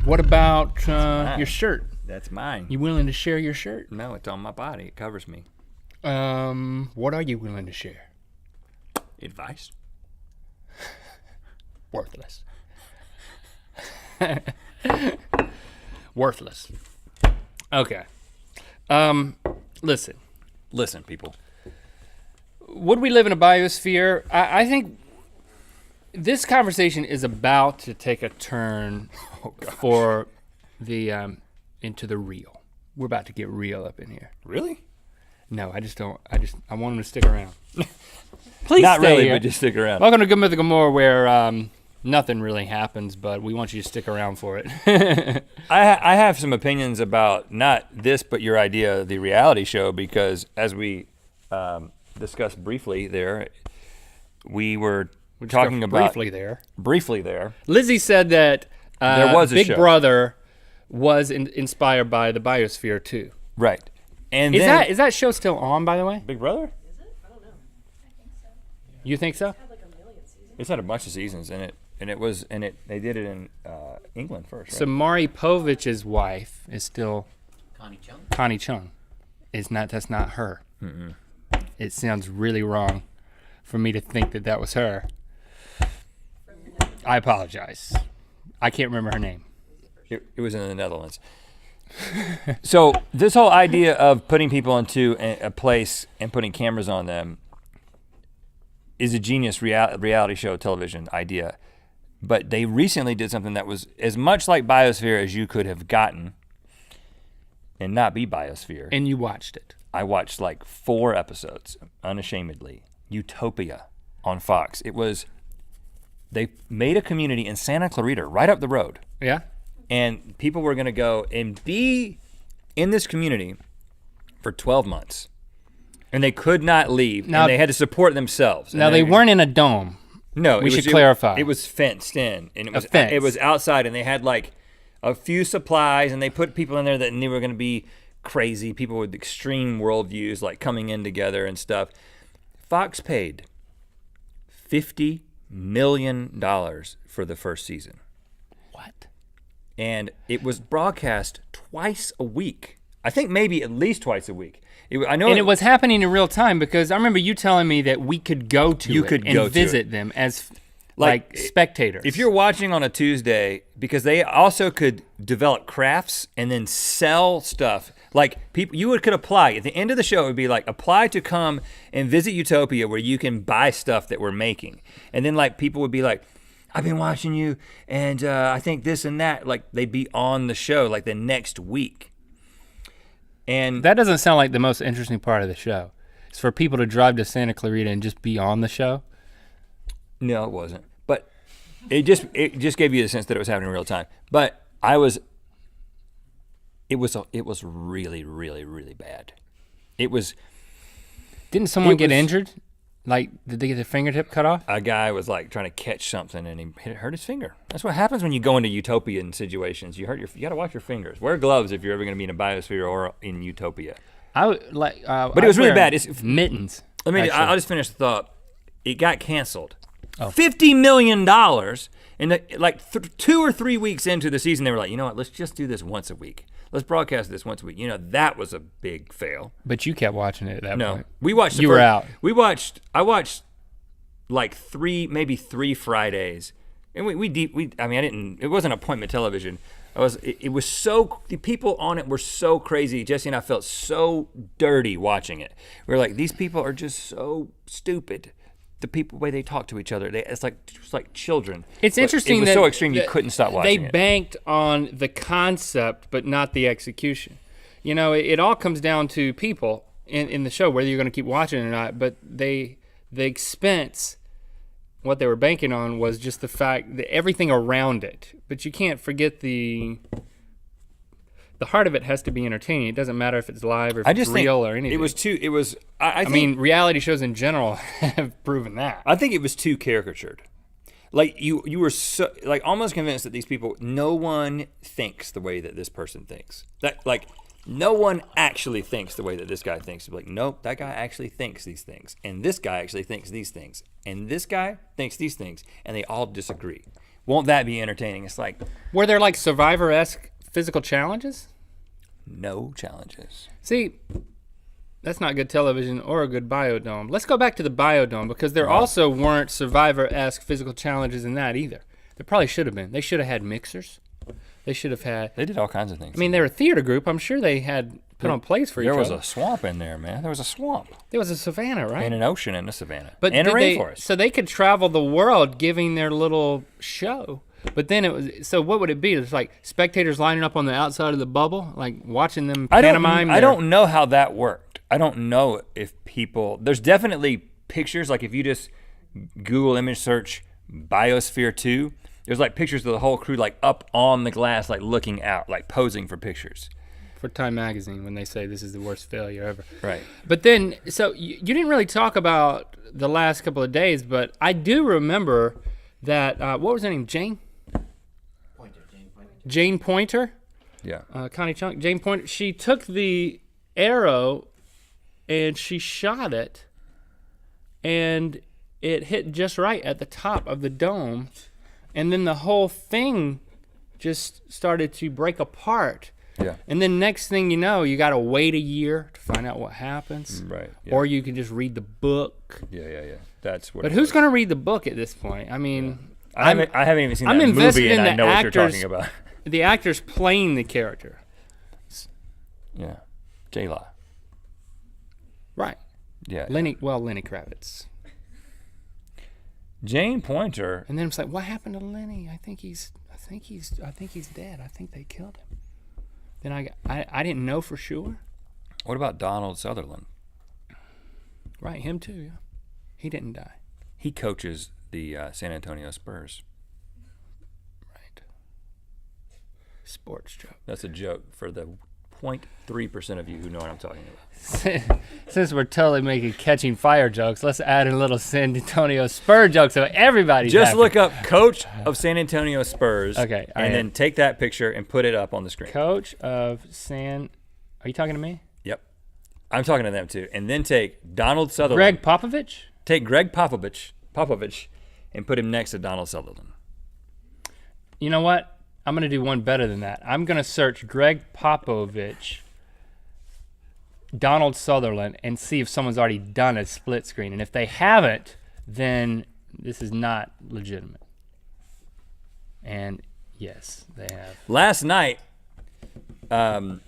What about your shirt? That's mine. You willing to share your shirt? No, it's on my body. It covers me. What are you willing to share? Advice? Worthless. Worthless. Okay. Listen. Listen, people. Would we live in a biosphere? I think this conversation is about to take a turn for the into the real. We're about to get real up in here. Really? No, I want them to stick around. Please Not stay really, here. but just stick around. Welcome to Good Mythical More, where nothing really happens, but we want you to stick around for it. I have some opinions about not this, but your idea of the reality show, because as we discussed briefly there, we were talking about briefly there. Briefly there. Lizzie said that there was a Big show. Brother was inspired by the biosphere too. Right. And Is then, that show still on, by the way? Big Brother? Is it? I don't know. I think so. You think so? It had like a million seasons. It's had a bunch of seasons in it, and they did it in England first, right? So Maury Povich's wife is still Connie Chung. Connie Chung. That's not her. Mm-mm. It sounds really wrong for me to think that was her. I apologize. I can't remember her name. It was in the Netherlands. So this whole idea of putting people into a place and putting cameras on them is a genius reality show television idea. But they recently did something that was as much like Biosphere as you could have gotten and not be Biosphere. And you watched it. I watched like 4 episodes, unashamedly. Utopia on Fox. They made a community in Santa Clarita, right up the road. Yeah? And people were gonna go and be in this community for 12 months. And they could not leave, Now- and they had to support themselves. Now, they weren't in a dome. No, We should clarify. It was fenced in, and fence. it was outside, and they had like a few supplies, and they put people in there that knew were gonna be crazy, people with extreme worldviews, like coming in together and stuff. Fox paid $50 million for the first season. What? And it was broadcast twice a week. I think maybe at least twice a week. It was happening in real time, because I remember you telling me that we could go to and visit them as like spectators. If you're watching on a Tuesday, because they also could develop crafts and then sell stuff. Like people, could apply at the end of the show. It would be like apply to come and visit Utopia, where you can buy stuff that we're making, and then like people would be like, I've been watching you, and I think this and that. Like they'd be on the show like the next week. And that doesn't sound like the most interesting part of the show. It's for people to drive to Santa Clarita and just be on the show. No, it wasn't. But it just gave you the sense that it was happening in real time. But it was really, really, really bad. Didn't someone get injured? Like, did they get their fingertip cut off? A guy was like trying to catch something and he hurt his finger. That's what happens when you go into utopian situations. You gotta watch your fingers. Wear gloves if you're ever gonna be in a biosphere or in Utopia. I would like. But it was really bad. It's mittens. I'll just finish the thought. It got canceled. Oh. $50 million, and like 2 or 3 weeks into the season, they were like, you know what? Let's just do this once a week. Let's broadcast this once a week. You know, that was a big fail. But you kept watching it at that point. We watched. You were out. I watched like maybe 3 Fridays, and it wasn't appointment television. It was so, the people on it were so crazy. Jesse and I felt so dirty watching it. We were like, these people are just so stupid. The way they talk to each other, it's like children. It's interesting it was that so extreme you couldn't stop watching They it. banked on the concept, but not the execution. You know, it all comes down to people in the show, whether you're going to keep watching it or not. But the expense, what they were banking on was just the fact that everything around it. But you can't forget the heart of it has to be entertaining. It doesn't matter if it's live or if it's real or anything. I mean, reality shows in general have proven that. I think it was too caricatured. Like you were so like almost convinced that these people, no one thinks the way that this person thinks. That like no one actually thinks the way that this guy thinks. Like, nope, that guy actually thinks these things, and this guy actually thinks these things, and this guy thinks these things, and they all disagree. Won't that be entertaining? It's like Were there like Survivor-esque physical challenges? no challenges. See, that's not good television or a good biodome. Let's go back to the biodome because there also weren't Survivor-esque physical challenges in that either. There probably should have been. They should have had mixers. They should have had. They did all kinds of things. I mean, they're a theater group. I'm sure they had put on plays for each there other. was a swamp in there, man. There was a swamp There was a savannah, right? and an ocean in the savannah, But and a did they- rainforest. so they could travel the world giving their little show. But then it was, so what would it be? It's like spectators lining up on the outside of the bubble, like watching them pantomime. I their- don't know how that worked. I don't know if people. There's definitely pictures. Like if you just Google image search Biosphere 2, there's like pictures of the whole crew like up on the glass, like looking out, like posing for pictures. For Time Magazine when they say this is the worst failure ever. Right. But then, so you didn't really talk about the last couple of days, but I do remember that, what was her name, Jane? Jane Pointer. Yeah. Connie Chung, Jane Pointer, she took the arrow and she shot it, and it hit just right at the top of the dome, and then the whole thing just started to break apart. Yeah. And then next thing you know, you got to wait a year to find out what happens. Right. Yeah. Or you can just read the book. Yeah. That's what. But it who's was. going to read the book at this point? I mean, I haven't even seen I'm that invested movie, and in I the know what you're actors- talking about. the actor's playing the character. Yeah. J-Law. Right. Yeah. Lenny Kravitz. Jane Pointer. And then it's like, what happened to Lenny? I think he's dead. I think they killed him. Then I didn't know for sure. What about Donald Sutherland? Right, him too. Yeah, he didn't die. He coaches the San Antonio Spurs. Right. Sports joke. That's a joke for the 0.3% of you who know what I'm talking about. Since we're totally making catching fire jokes, let's add a little San Antonio Spur joke so everybody's Just happy. look up coach of San Antonio Spurs. Okay, I and am. then take that picture and put it up on the screen. Coach of San. Are you talking to me? Yep. I'm talking to them too. And then take Donald Sutherland. Greg Popovich? Take Greg Popovich and put him next to Donald Sutherland. You know what? I'm going to do one better than that. I'm going to search Greg Popovich, Donald Sutherland, and see if someone's already done a split screen. And if they haven't, then this is not legitimate. And yes, they have. Last night, I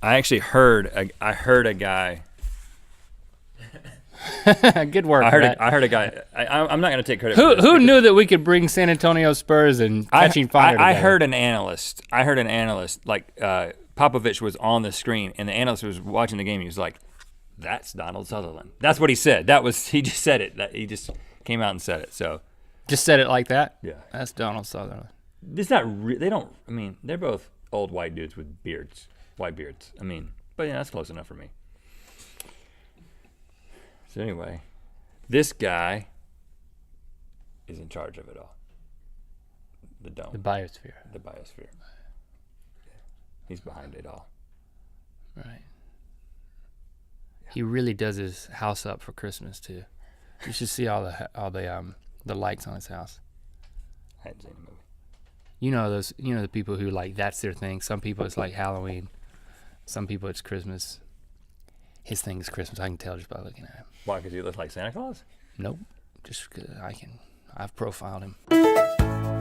actually heard a guy. Good work, I Matt. heard a guy. I'm not going to take credit. Who for this who because knew that we could bring San Antonio Spurs and catching fire I together? heard an analyst. Like Popovich was on the screen, and the analyst was watching the game. He was like, "That's Donald Sutherland." That's what he said. He just said it. He just came out and said it. So Just said it like that? yeah, That's Donald Sutherland. it's not. They don't. I mean, they're both old white dudes with beards, white beards. I mean, but yeah, that's close enough for me. So anyway, this guy is in charge of it all. The dome. The biosphere. The biosphere. He's behind it all. Right. He really does his house up for Christmas too. You should see all the lights on his house. I hadn't seen the movie. You know the people who like that's their thing. Some people it's like Halloween. Some people it's Christmas. His thing is Christmas. I can tell just by looking at him. Why? Because he looks like Santa Claus? Nope. Just 'cause I've profiled him.